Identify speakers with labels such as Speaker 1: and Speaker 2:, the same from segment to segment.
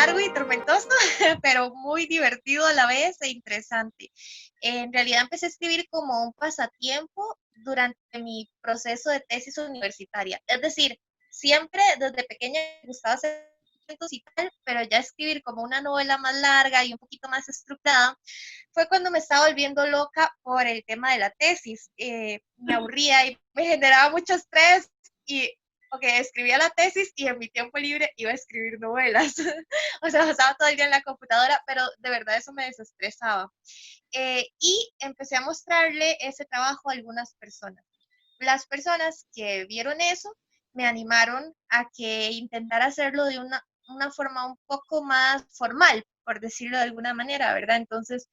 Speaker 1: largo y tormentoso, pero muy divertido a la vez e interesante. En realidad empecé a escribir como un pasatiempo durante mi proceso de tesis universitaria. Es decir, siempre desde pequeña me gustaba hacer cuentos y tal, pero ya escribir como una novela más larga y un poquito más estructurada fue cuando me estaba volviendo loca por el tema de la tesis. Me aburría y me generaba mucho estrés y escribía la tesis y en mi tiempo libre iba a escribir novelas. O sea, pasaba todo el día en la computadora, pero de verdad eso me desestresaba. Y empecé a mostrarle ese trabajo a algunas personas. Las personas que vieron eso me animaron a que intentara hacerlo de una forma un poco más formal, por decirlo de alguna manera, ¿verdad? Entonces,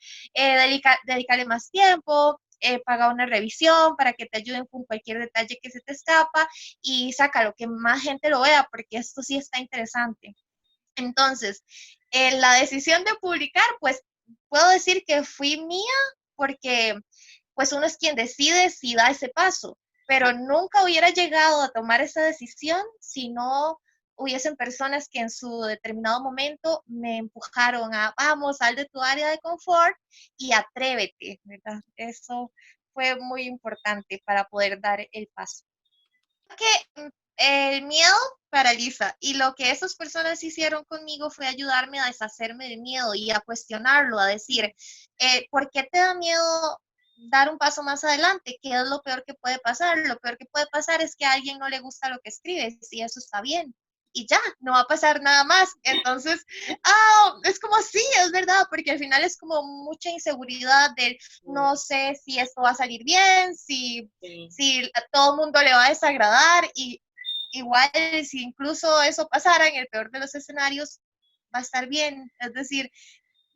Speaker 1: dedicarle más tiempo, pagar una revisión para que te ayuden con cualquier detalle que se te escapa y sácalo, que más gente lo vea, porque esto sí está interesante. Entonces, la decisión de publicar, pues puedo decir que fui mía porque pues uno es quien decide si da ese paso, pero nunca hubiera llegado a tomar esa decisión si no hubiesen personas que en su determinado momento me empujaron a, vamos, sal de tu área de confort y atrévete, ¿verdad? Eso fue muy importante para poder dar el paso. Que el miedo paraliza y lo que esas personas hicieron conmigo fue ayudarme a deshacerme del miedo y a cuestionarlo, a decir, ¿por qué te da miedo dar un paso más adelante? ¿Qué es lo peor que puede pasar? Lo peor que puede pasar es que a alguien no le gusta lo que escribes y eso está bien. Y ya, no va a pasar nada más. Entonces, es como sí, es verdad, porque al final es como mucha inseguridad de no sé si esto va a salir bien, si a todo el mundo le va a desagradar y igual si incluso eso pasara en el peor de los escenarios, va a estar bien. Es decir,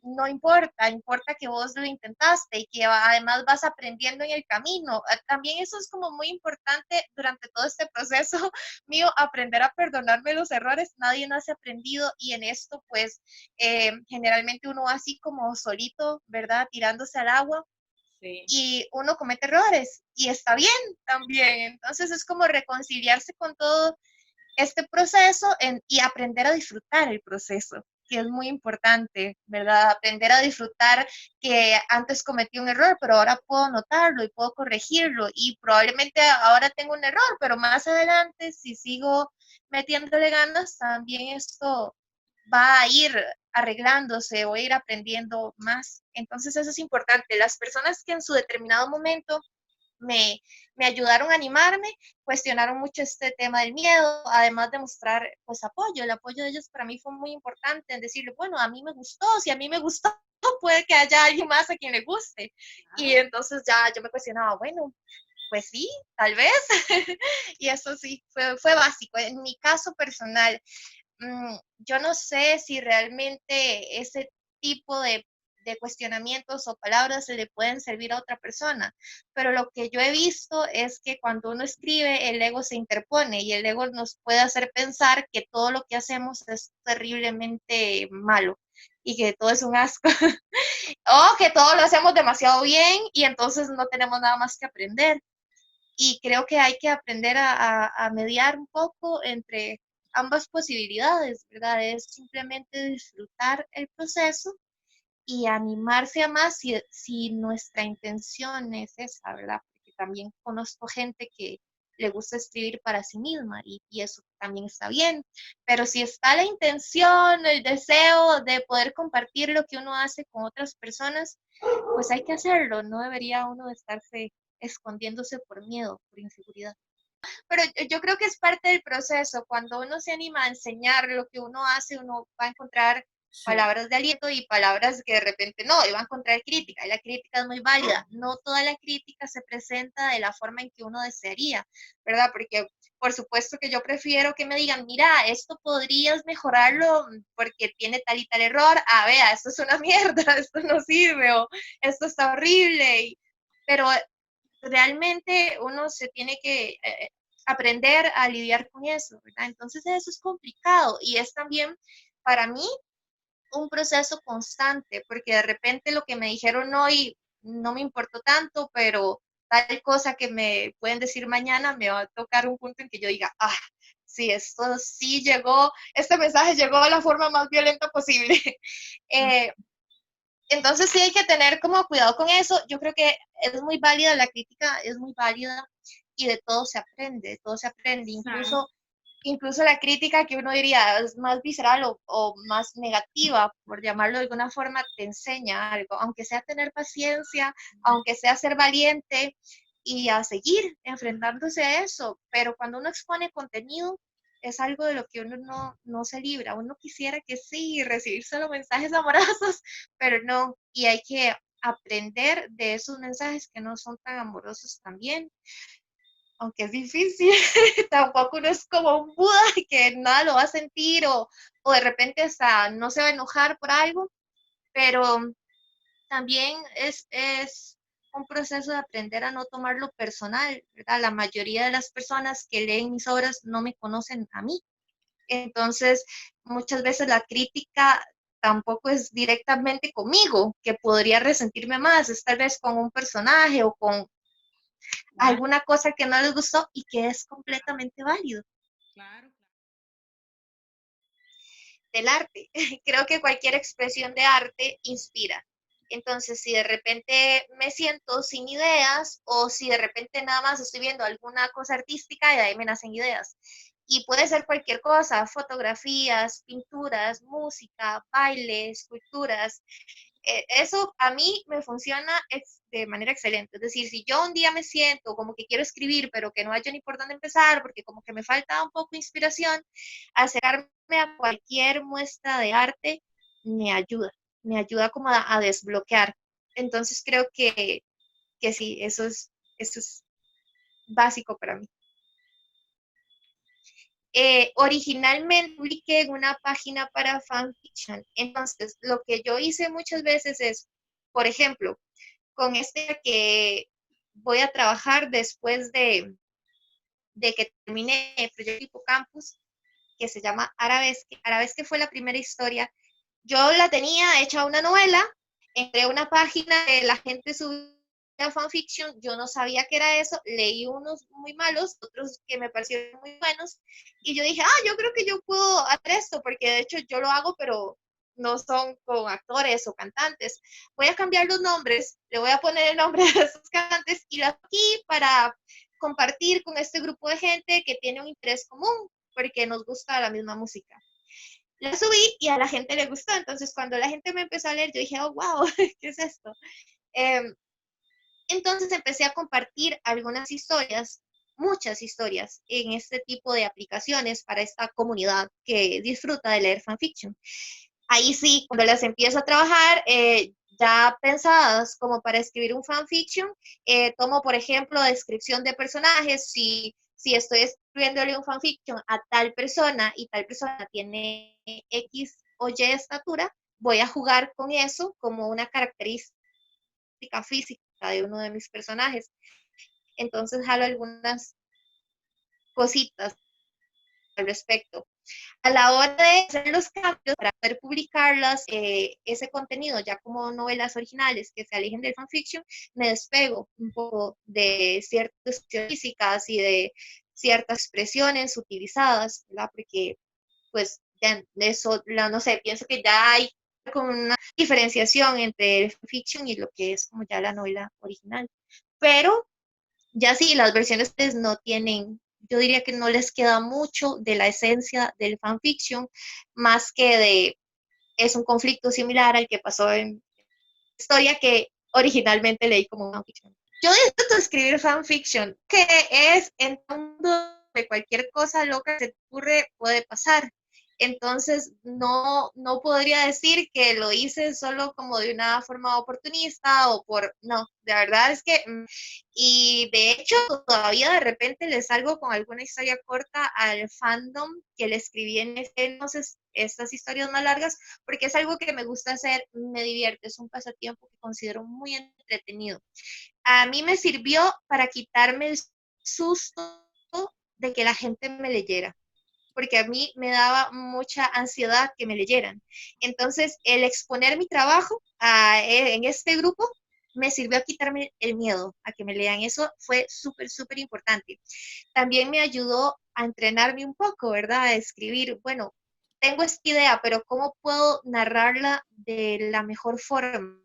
Speaker 1: no importa, importa que vos lo intentaste y que además vas aprendiendo en el camino. También eso es como muy importante durante todo este proceso mío, aprender a perdonarme los errores. Nadie nace aprendido y en esto pues generalmente uno va así como solito, ¿verdad? Tirándose al agua. Sí. Y uno comete errores y está bien también. Entonces es como reconciliarse con todo este proceso y aprender a disfrutar el proceso, que es muy importante, ¿verdad? Aprender a disfrutar que antes cometí un error, pero ahora puedo notarlo y puedo corregirlo y probablemente ahora tengo un error, pero más adelante, si sigo metiéndole ganas, también esto va a ir arreglándose o ir aprendiendo más. Entonces eso es importante. Las personas que en su determinado momento me, me ayudaron a animarme, cuestionaron mucho este tema del miedo, además de mostrar pues apoyo. El apoyo de ellos para mí fue muy importante en decirle, bueno, a mí me gustó, si a mí me gustó, puede que haya alguien más a quien le guste. Y entonces ya yo me cuestionaba, bueno, pues sí, tal vez. Y eso sí, fue básico. En mi caso personal, yo no sé si realmente ese tipo de cuestionamientos o palabras se le pueden servir a otra persona, pero lo que yo he visto es que cuando uno escribe, el ego se interpone y el ego nos puede hacer pensar que todo lo que hacemos es terriblemente malo y que todo es un asco, o que todo lo hacemos demasiado bien y entonces no tenemos nada más que aprender. Y creo que hay que aprender a mediar un poco entre ambas posibilidades, ¿verdad? Es simplemente disfrutar el proceso y animarse a más si nuestra intención es esa, ¿verdad? Porque también conozco gente que le gusta escribir para sí misma y eso también está bien, pero si está la intención, el deseo de poder compartir lo que uno hace con otras personas, pues hay que hacerlo, no debería uno de estarse escondiéndose por miedo, por inseguridad. Pero yo creo que es parte del proceso. Cuando uno se anima a enseñar lo que uno hace, uno va a encontrar palabras de aliento y palabras que de repente no, y va a encontrar crítica, y la crítica es muy válida. No toda la crítica se presenta de la forma en que uno desearía, ¿verdad? Porque por supuesto que yo prefiero que me digan, mira, esto podrías mejorarlo porque tiene tal y tal error, vea, esto es una mierda, esto no sirve, o esto está horrible, pero realmente uno se tiene que aprender a lidiar con eso, ¿verdad? Entonces eso es complicado y es también para mí un proceso constante, porque de repente lo que me dijeron hoy no me importó tanto, pero tal cosa que me pueden decir mañana me va a tocar un punto en que yo diga, sí, esto sí llegó, este mensaje llegó de la forma más violenta posible. Eh, entonces sí hay que tener como cuidado con eso. Yo creo que es muy válida la crítica, es muy válida y de todo se aprende, de todo se aprende,
Speaker 2: Exacto.
Speaker 1: incluso la crítica que uno diría es más visceral o más negativa, por llamarlo de alguna forma, te enseña algo, aunque sea tener paciencia, aunque sea ser valiente y a seguir enfrentándose a eso, pero cuando uno expone contenido es algo de lo que uno no se libra, uno quisiera que sí, recibir solo mensajes amorosos, pero no, y hay que aprender de esos mensajes que no son tan amorosos también, aunque es difícil, tampoco uno es como un Buda que nada lo va a sentir o de repente hasta no se va a enojar por algo, pero también es un proceso de aprender a no tomarlo personal, ¿verdad? La mayoría de las personas que leen mis obras no me conocen a mí, entonces muchas veces la crítica tampoco es directamente conmigo, que podría resentirme más, es tal vez con un personaje o con
Speaker 2: Claro,
Speaker 1: alguna cosa que no les gustó y que es completamente válido.
Speaker 2: claro,
Speaker 1: Del arte. Creo que cualquier expresión de arte inspira. Entonces, si de repente me siento sin ideas o si de repente nada más estoy viendo alguna cosa artística y de ahí me nacen ideas. Y puede ser cualquier cosa, fotografías, pinturas, música, baile, esculturas, eso a mí me funciona de manera excelente. Es decir, si yo un día me siento como que quiero escribir, pero que no hay ni por dónde empezar, porque como que me falta un poco de inspiración, acercarme a cualquier muestra de arte me ayuda como a desbloquear. Entonces creo que sí, eso es básico para mí. Originalmente publiqué en una página para fanfiction. Entonces, lo que yo hice muchas veces es, por ejemplo, con este que voy a trabajar después de que termine el proyecto Hipocampus, que se llama Arabesque. Arabesque fue la primera historia. Yo la tenía hecha una novela, entré a una página de la gente subía fanfiction, yo no sabía que era eso, leí unos muy malos, otros que me parecieron muy buenos, y yo dije, yo creo que yo puedo hacer esto, porque de hecho yo lo hago, pero no son con actores o cantantes. Voy a cambiar los nombres, le voy a poner el nombre de esos cantantes y lo aquí para compartir con este grupo de gente que tiene un interés común, porque nos gusta la misma música. La subí y a la gente le gustó. Entonces, cuando la gente me empezó a leer, yo dije, oh, wow, ¿qué es esto? Eh, entonces empecé a compartir algunas historias, muchas historias, en este tipo de aplicaciones para esta comunidad que disfruta de leer fanfiction. Ahí sí, cuando las empiezo a trabajar, ya pensadas como para escribir un fanfiction, tomo, por ejemplo, descripción de personajes, si estoy escribiéndole un fanfiction a tal persona y tal persona tiene X o Y estatura, voy a jugar con eso como una característica física de uno de mis personajes. Entonces jalo algunas cositas al respecto. A la hora de hacer los cambios para poder publicarlas, ese contenido ya como novelas originales que se alejen del fanfiction, me despego un poco de ciertas físicas y de ciertas expresiones utilizadas, ¿verdad? Porque pues ya eso, no sé, pienso que ya hay como una diferenciación entre el fanfiction y lo que es como ya la novela original. Pero ya sí, las versiones pues, no tienen, yo diría que no les queda mucho de la esencia del fanfiction, más que de, es un conflicto similar al que pasó en la historia que originalmente leí como fanfiction. Yo disfruto escribir fanfiction, que es en el mundo de cualquier cosa loca que se te ocurre puede pasar. Entonces, no podría decir que lo hice solo como de una forma oportunista o por, no, de verdad es que, y de hecho todavía de repente le salgo con alguna historia corta al fandom que le escribí en entonces, estas historias más largas, porque es algo que me gusta hacer, me divierte, es un pasatiempo que considero muy entretenido. A mí me sirvió para quitarme el susto de que la gente me leyera, porque a mí me daba mucha ansiedad que me leyeran. Entonces, el exponer mi trabajo en este grupo me sirvió a quitarme el miedo a que me lean. Eso fue súper, súper importante. También me ayudó a entrenarme un poco, ¿verdad? A escribir, bueno, tengo esta idea, pero ¿cómo puedo narrarla de la mejor forma?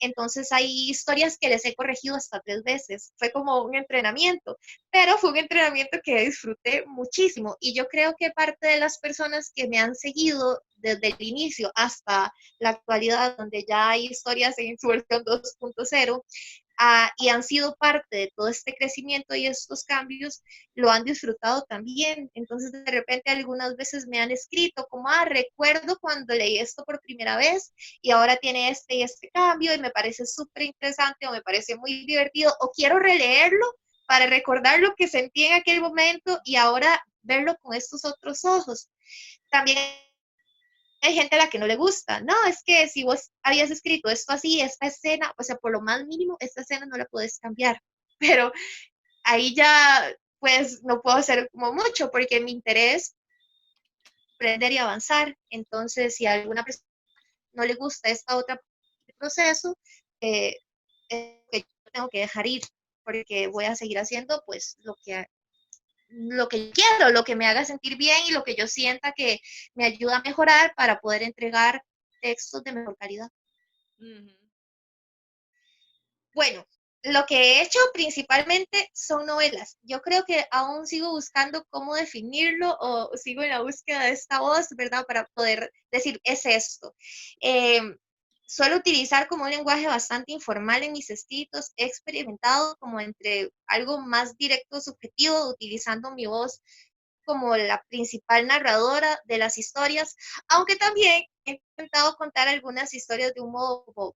Speaker 1: Entonces hay historias que les he corregido hasta 3 veces. Fue como un entrenamiento, pero fue un entrenamiento que disfruté muchísimo. Y yo creo que parte de las personas que me han seguido desde el inicio hasta la actualidad, donde ya hay historias en su versión 2.0, y han sido parte de todo este crecimiento y estos cambios, lo han disfrutado también. Entonces, de repente, algunas veces me han escrito como, recuerdo cuando leí esto por primera vez y ahora tiene este y este cambio y me parece súper interesante o me parece muy divertido o quiero releerlo para recordar lo que sentí en aquel momento y ahora verlo con estos otros ojos. También hay gente a la que no le gusta. No, es que si vos habías escrito esto así, esta escena, o sea, por lo más mínimo, esta escena no la puedes cambiar. Pero ahí ya, pues, no puedo hacer como mucho, porque mi interés es aprender y avanzar. Entonces, si a alguna persona no le gusta esta otra proceso, eh, que yo tengo que dejar ir, porque voy a seguir haciendo, pues, lo que quiero, lo que me haga sentir bien y lo que yo sienta que me ayuda a mejorar para poder entregar textos de mejor calidad.
Speaker 2: Ujú.
Speaker 1: Bueno, lo que he hecho principalmente son novelas. Yo creo que aún sigo buscando cómo definirlo o sigo en la búsqueda de esta voz, ¿verdad? Para poder decir, es esto. Eh, Suelo utilizar como un lenguaje bastante informal en mis escritos. He experimentado como entre algo más directo, subjetivo, utilizando mi voz como la principal narradora de las historias, aunque también he intentado contar algunas historias de un modo como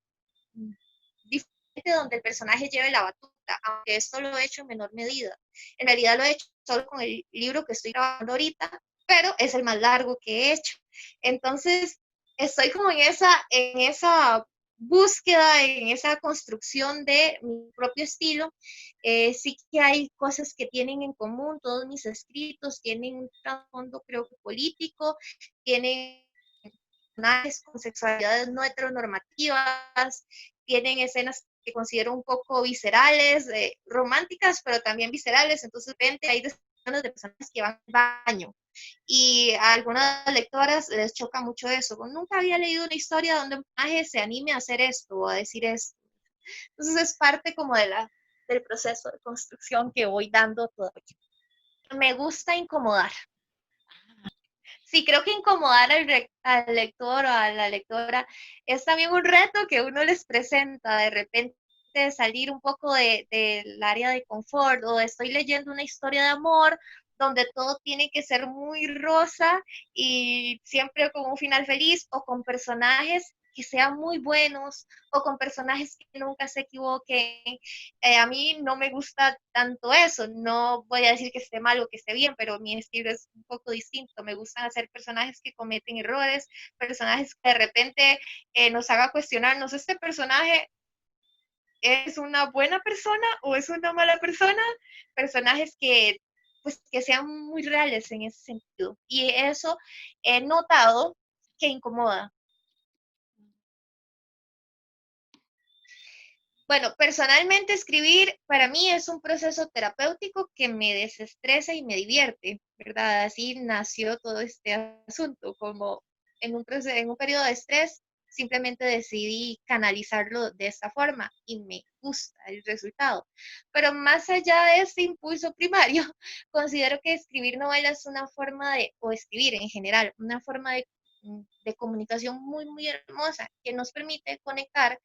Speaker 1: diferente donde el personaje lleve la batuta, aunque esto lo he hecho en menor medida. En realidad lo he hecho solo con el libro que estoy grabando ahorita, pero es el más largo que he hecho. Entonces, estoy como en esa búsqueda, en esa construcción de mi propio estilo. Sí que hay cosas que tienen en común, todos mis escritos tienen un trasfondo, creo que político, tienen personajes con sexualidades no heteronormativas, tienen escenas que considero un poco viscerales, románticas, pero también viscerales, entonces de repente hay decisiones de personas que van al baño y a algunas lectoras les choca mucho eso. Nunca había leído una historia donde un personaje se anime a hacer esto o a decir esto. Entonces es parte como del proceso de construcción que voy dando todavía. Me gusta incomodar. Sí, creo que incomodar al lector o a la lectora es también un reto que uno les presenta. De repente salir un poco del área de confort o estoy leyendo una historia de amor donde todo tiene que ser muy rosa y siempre con un final feliz o con personajes que sean muy buenos o con personajes que nunca se equivoquen. A mí no me gusta tanto eso, no voy a decir que esté mal o que esté bien, pero mi estilo es un poco distinto. Me gustan hacer personajes que cometen errores, personajes que de repente nos haga cuestionarnos, ¿este personaje es una buena persona o es una mala persona? Personajes que, pues, que sean muy reales en ese sentido. Y eso he notado que incomoda. Bueno, personalmente escribir para mí es un proceso terapéutico que me desestresa y me divierte, ¿verdad? Así nació todo este asunto, como en un periodo de estrés, simplemente decidí canalizarlo de esta forma y me gusta el resultado. Pero más allá de este impulso primario, considero que escribir novelas es una forma o escribir en general, una forma de comunicación muy, muy hermosa que nos permite conectar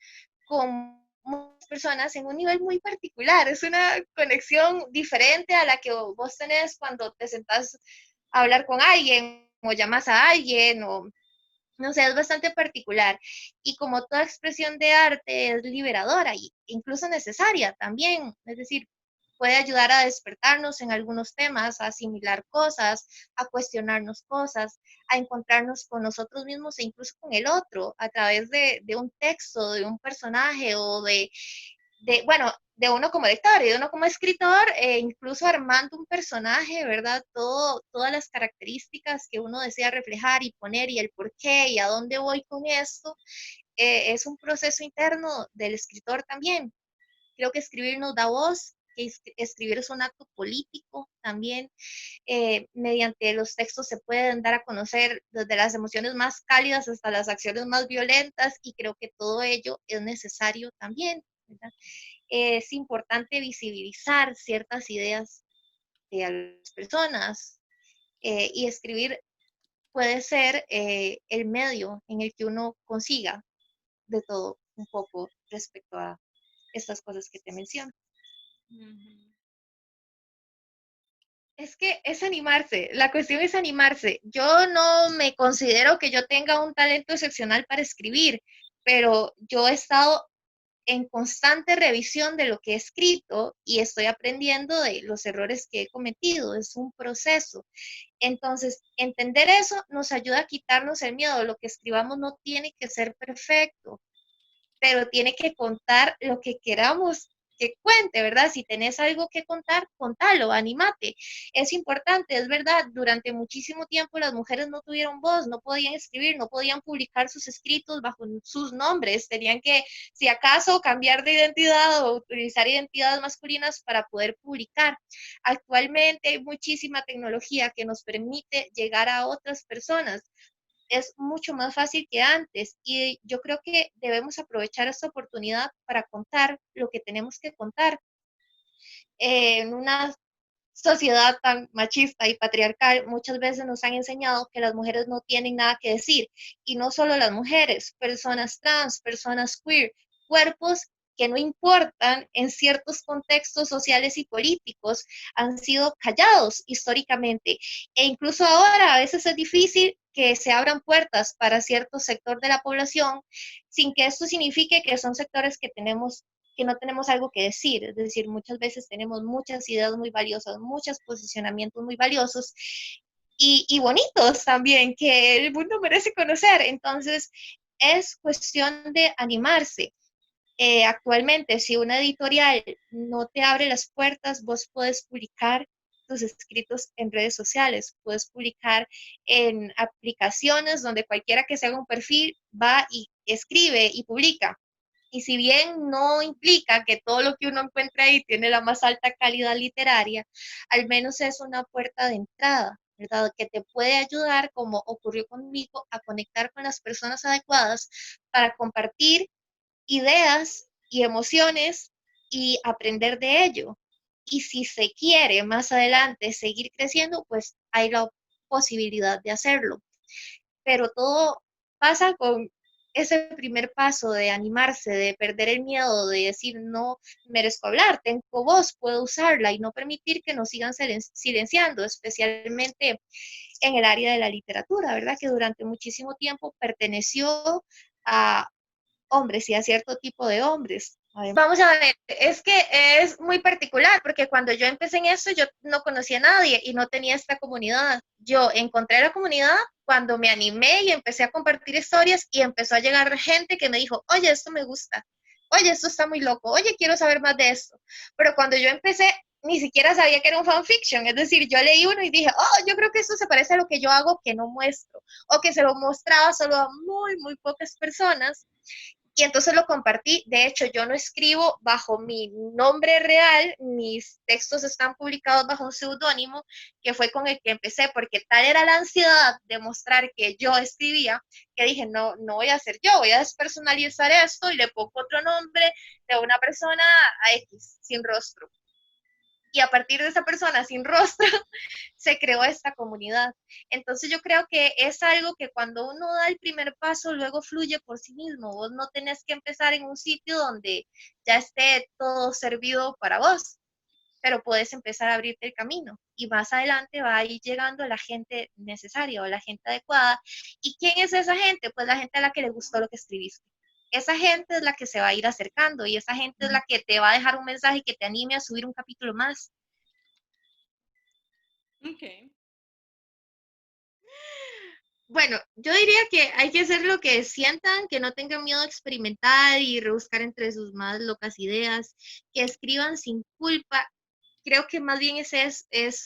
Speaker 1: con muchas personas en un nivel muy particular. Es una conexión diferente a la que vos tenés cuando te sentás a hablar con alguien o llamas a alguien o no sé, es bastante particular. Y como toda expresión de arte es liberadora e incluso necesaria también, es decir, puede ayudar a despertarnos en algunos temas, a asimilar cosas, a cuestionarnos cosas, a encontrarnos con nosotros mismos e incluso con el otro a través de un texto, de un personaje o bueno, de uno como lector y de uno como escritor, incluso armando un personaje, ¿verdad? Todas las características que uno desea reflejar y poner y el por qué y a dónde voy con esto, es un proceso interno del escritor también. Creo que escribir nos da voz, que escribir es un acto político también. Mediante los textos se pueden dar a conocer desde las emociones más cálidas hasta las acciones más violentas y creo que todo ello es necesario también, ¿verdad? Es importante visibilizar ciertas ideas de las personas y escribir puede ser el medio en el que uno consiga de todo un poco respecto a estas cosas que te menciono.
Speaker 2: Ujú.
Speaker 1: Es que es animarse, la cuestión es animarse. Yo no me considero que yo tenga un talento excepcional para escribir, pero yo he estado en constante revisión de lo que he escrito y estoy aprendiendo de los errores que he cometido. Es un proceso. Entonces, entender eso nos ayuda a quitarnos el miedo. Lo que escribamos no tiene que ser perfecto, pero tiene que contar lo que queramos que cuente, ¿verdad? Si tenés algo que contar, contalo, anímate. Es importante, es verdad, durante muchísimo tiempo las mujeres no tuvieron voz, no podían escribir, no podían publicar sus escritos bajo sus nombres, tenían que, si acaso, cambiar de identidad o utilizar identidades masculinas para poder publicar. Actualmente hay muchísima tecnología que nos permite llegar a otras personas, es mucho más fácil que antes y yo creo que debemos aprovechar esta oportunidad para contar lo que tenemos que contar. En una sociedad tan machista y patriarcal, muchas veces nos han enseñado que las mujeres no tienen nada que decir, y no solo las mujeres, personas trans, personas queer, cuerpos que no importan en ciertos contextos sociales y políticos, han sido callados históricamente. E incluso ahora a veces es difícil que se abran puertas para cierto sector de la población, sin que esto signifique que son sectores que no tenemos algo que decir, es decir, muchas veces tenemos muchas ideas muy valiosas, muchos posicionamientos muy valiosos y bonitos también, que el mundo merece conocer. Entonces, es cuestión de animarse. Actualmente, si una editorial no te abre las puertas, vos puedes publicar tus escritos en redes sociales, puedes publicar en aplicaciones donde cualquiera que se haga un perfil va y escribe y publica. Y si bien no implica que todo lo que uno encuentra ahí tiene la más alta calidad literaria, al menos es una puerta de entrada, ¿verdad? Que te puede ayudar, como ocurrió conmigo, a conectar con las personas adecuadas para compartir ideas y emociones y aprender de ello. Y si se quiere más adelante seguir creciendo, pues hay la posibilidad de hacerlo. Pero todo pasa con ese primer paso de animarse, de perder el miedo, de decir no merezco hablar, tengo voz, puedo usarla y no permitir que nos sigan silenciando, especialmente en el área de la literatura, ¿verdad? Que durante muchísimo tiempo perteneció a hombres y a cierto tipo de hombres. Vamos a ver, es que es muy particular porque cuando yo empecé en esto yo no conocía a nadie y no tenía esta comunidad. Yo encontré la comunidad cuando me animé y empecé a compartir historias y empezó a llegar gente que me dijo, oye, esto me gusta, oye, esto está muy loco, oye, quiero saber más de esto. Pero cuando yo empecé, ni siquiera sabía que era un fanfiction, es decir, yo leí uno y dije, oh, yo creo que esto se parece a lo que yo hago que no muestro, o que se lo mostraba solo a muy, muy pocas personas y entonces lo compartí. De hecho, yo no escribo bajo mi nombre real, mis textos están publicados bajo un seudónimo, que fue con el que empecé, porque tal era la ansiedad de mostrar que yo escribía, que dije, no, no voy a hacer yo, voy a despersonalizar esto y le pongo otro nombre de una persona a X, sin rostro. Y a partir de esa persona sin rostro, se creó esta comunidad. Entonces yo creo que es algo que cuando uno da el primer paso, luego fluye por sí mismo. Vos no tenés que empezar en un sitio donde ya esté todo servido para vos, pero puedes empezar a abrirte el camino y más adelante va a ir llegando la gente necesaria o la gente adecuada. ¿Y quién es esa gente? Pues la gente a la que le gustó lo que escribiste. Esa gente es la que se va a ir acercando y esa gente es la que te va a dejar un mensaje que te anime a subir un capítulo más.
Speaker 2: Ok.
Speaker 1: Bueno, yo diría que hay que hacer lo que sientan, que no tengan miedo a experimentar y rebuscar entre sus más locas ideas, que escriban sin culpa. Creo que más bien eso es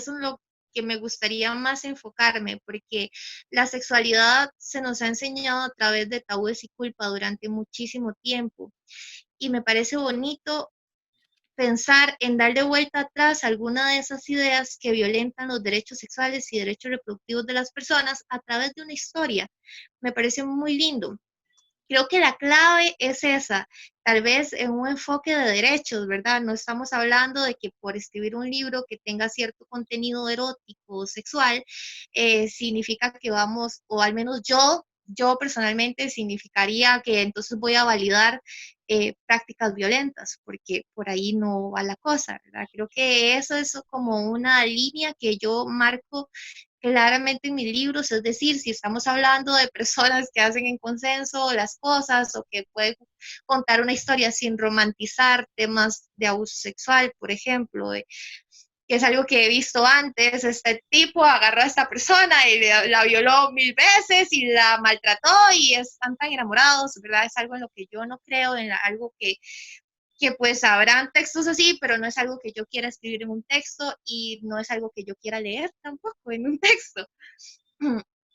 Speaker 1: lo que me gustaría más enfocarme, porque la sexualidad se nos ha enseñado a través de tabúes y culpa durante muchísimo tiempo. Y me parece bonito pensar en darle vuelta atrás a alguna de esas ideas que violentan los derechos sexuales y derechos reproductivos de las personas a través de una historia. Me parece muy lindo. Creo que la clave es esa, tal vez en un enfoque de derechos, ¿verdad? No estamos hablando de que por escribir un libro que tenga cierto contenido erótico o sexual, significa que vamos, o al menos yo personalmente significaría que entonces voy a validar prácticas violentas, porque por ahí no va la cosa, ¿verdad? Creo que eso es como una línea que yo marco claramente en mis libros, es decir, si estamos hablando de personas que hacen en consenso las cosas o que pueden contar una historia sin romantizar temas de abuso sexual, por ejemplo, que es algo que he visto antes, este tipo agarró a esta persona y la violó 1000 veces y la maltrató y están tan enamorados, ¿verdad? Es algo en lo que yo no creo, en algo que pues habrán textos así, pero no es algo que yo quiera escribir en un texto y no es algo que yo quiera leer tampoco en un texto.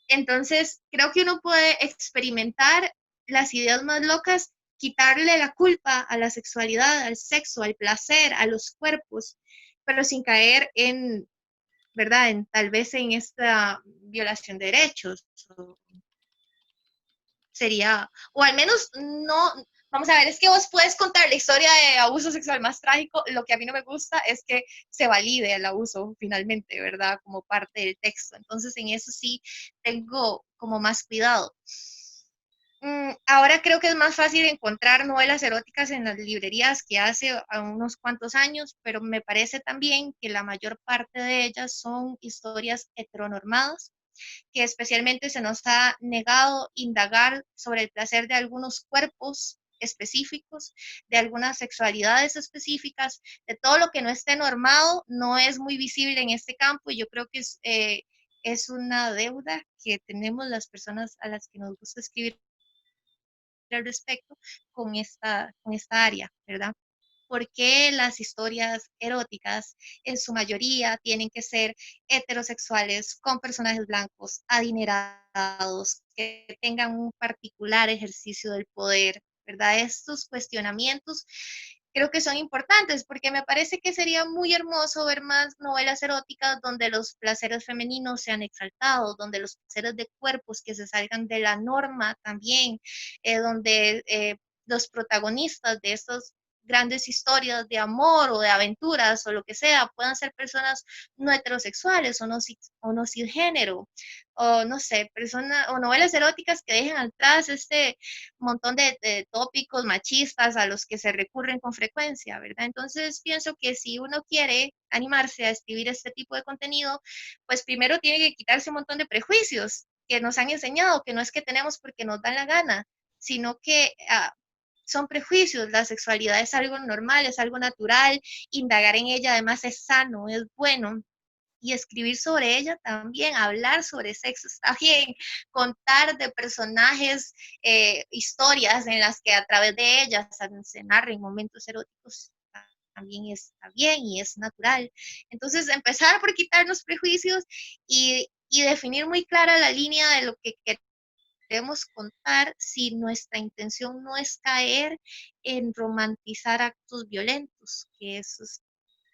Speaker 1: Entonces, creo que uno puede experimentar las ideas más locas, quitarle la culpa a la sexualidad, al sexo, al placer, a los cuerpos, pero sin caer en, ¿verdad? En tal vez en esta violación de derechos. Sería, o al menos no, vamos a ver, es que vos puedes contar la historia de abuso sexual más trágico, lo que a mí no me gusta es que se valide el abuso finalmente, ¿verdad? Como parte del texto. Entonces en eso sí tengo como más cuidado. Ahora creo que es más fácil encontrar novelas eróticas en las librerías que hace unos cuantos años, pero me parece también que la mayor parte de ellas son historias heteronormadas, que especialmente se nos ha negado indagar sobre el placer de algunos cuerpos específicos, de algunas sexualidades específicas, de todo lo que no esté normado, no es muy visible en este campo y yo creo que es una deuda que tenemos las personas a las que nos gusta escribir al respecto con esta área, ¿verdad? ¿Por qué las historias eróticas en su mayoría tienen que ser heterosexuales, con personajes blancos, adinerados, que tengan un particular ejercicio del poder, ¿verdad? Estos cuestionamientos creo que son importantes porque me parece que sería muy hermoso ver más novelas eróticas donde los placeres femeninos sean exaltados, donde los placeres de cuerpos que se salgan de la norma también, donde los protagonistas de estos grandes historias de amor o de aventuras o lo que sea, puedan ser personas no heterosexuales o no cisgénero, o no sé, personas o novelas eróticas que dejen atrás este montón de tópicos machistas a los que se recurren con frecuencia, ¿verdad? Entonces pienso que si uno quiere animarse a escribir este tipo de contenido, pues primero tiene que quitarse un montón de prejuicios que nos han enseñado, que no es que tenemos porque nos dan la gana, sino que son prejuicios, la sexualidad es algo normal, es algo natural, indagar en ella además es sano, es bueno, y escribir sobre ella también, hablar sobre sexo está bien, contar de personajes, historias en las que a través de ellas se narren momentos eróticos también está bien y es natural. Entonces, empezar por quitarnos prejuicios y definir muy clara la línea de lo que queremos contar si nuestra intención no es caer en romantizar actos violentos, que eso es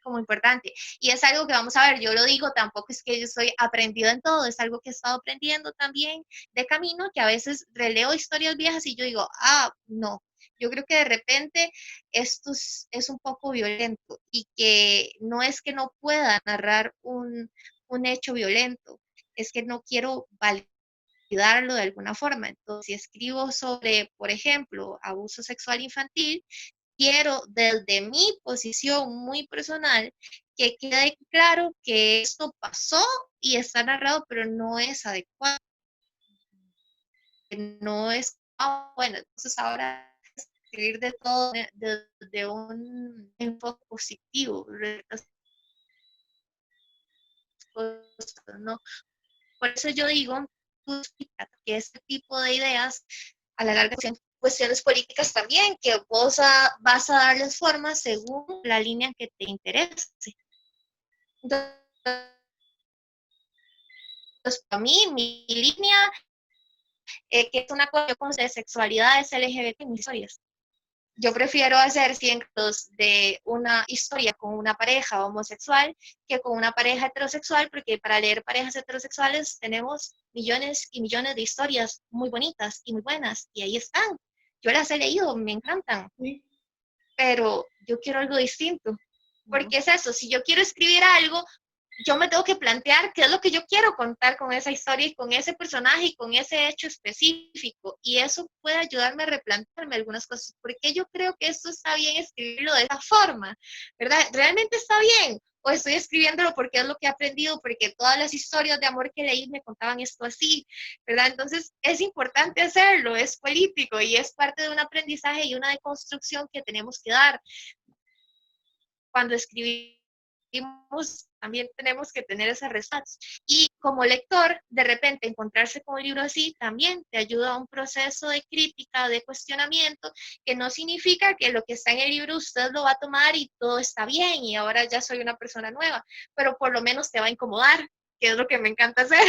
Speaker 1: como importante. Y es algo que vamos a ver, yo lo digo, tampoco es que yo soy aprendido en todo, es algo que he estado aprendiendo también de camino, que a veces releo historias viejas y yo digo, no, yo creo que de repente esto es un poco violento y que no es que no pueda narrar un hecho violento, es que no quiero validarlo de alguna forma. Entonces, si escribo sobre, por ejemplo, abuso sexual infantil, quiero desde mi posición muy personal que quede claro que esto pasó y está narrado, pero no es adecuado, no es, bueno, entonces ahora escribir de todo desde un enfoque positivo, ¿no? Por eso yo digo que este tipo de ideas a la larga son cuestiones políticas también, que vos vas a darles forma según la línea que te interese. Entonces, a mí, mi línea, que es una cosa de sexualidades LGBT en mis historias. Yo prefiero hacer cientos de una historia con una pareja homosexual que con una pareja heterosexual, porque para leer parejas heterosexuales tenemos millones y millones de historias muy bonitas y muy buenas, y ahí están. Yo las he leído, me encantan,
Speaker 3: Sí.
Speaker 1: pero yo quiero algo distinto.
Speaker 3: Ujú.
Speaker 1: Porque es eso, si yo quiero escribir algo, yo me tengo que plantear qué es lo que yo quiero contar con esa historia y con ese personaje y con ese hecho específico. Y eso puede ayudarme a replantearme algunas cosas. Porque yo creo que esto está bien escribirlo de esa forma, ¿verdad? ¿Realmente está bien? O estoy escribiéndolo porque es lo que he aprendido, porque todas las historias de amor que leí me contaban esto así, ¿verdad? Entonces es importante hacerlo, es político y es parte de un aprendizaje y una deconstrucción que tenemos que dar. Cuando escribimos también tenemos que tener esas respuestas. Y como lector, de repente encontrarse con un libro así también te ayuda a un proceso de crítica, de cuestionamiento, que no significa que lo que está en el libro usted lo va a tomar y todo está bien y ahora ya soy una persona nueva, pero por lo menos te va a incomodar, que es lo que me encanta hacer.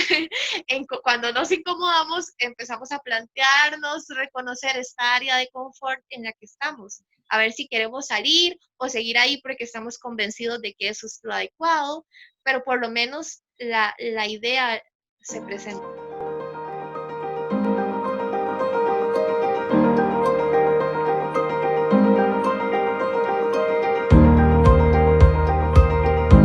Speaker 1: Cuando nos incomodamos, empezamos a plantearnos, reconocer esta área de confort en la que estamos, a ver si queremos salir o seguir ahí porque estamos convencidos de que eso es lo adecuado, pero por lo menos la idea se presenta.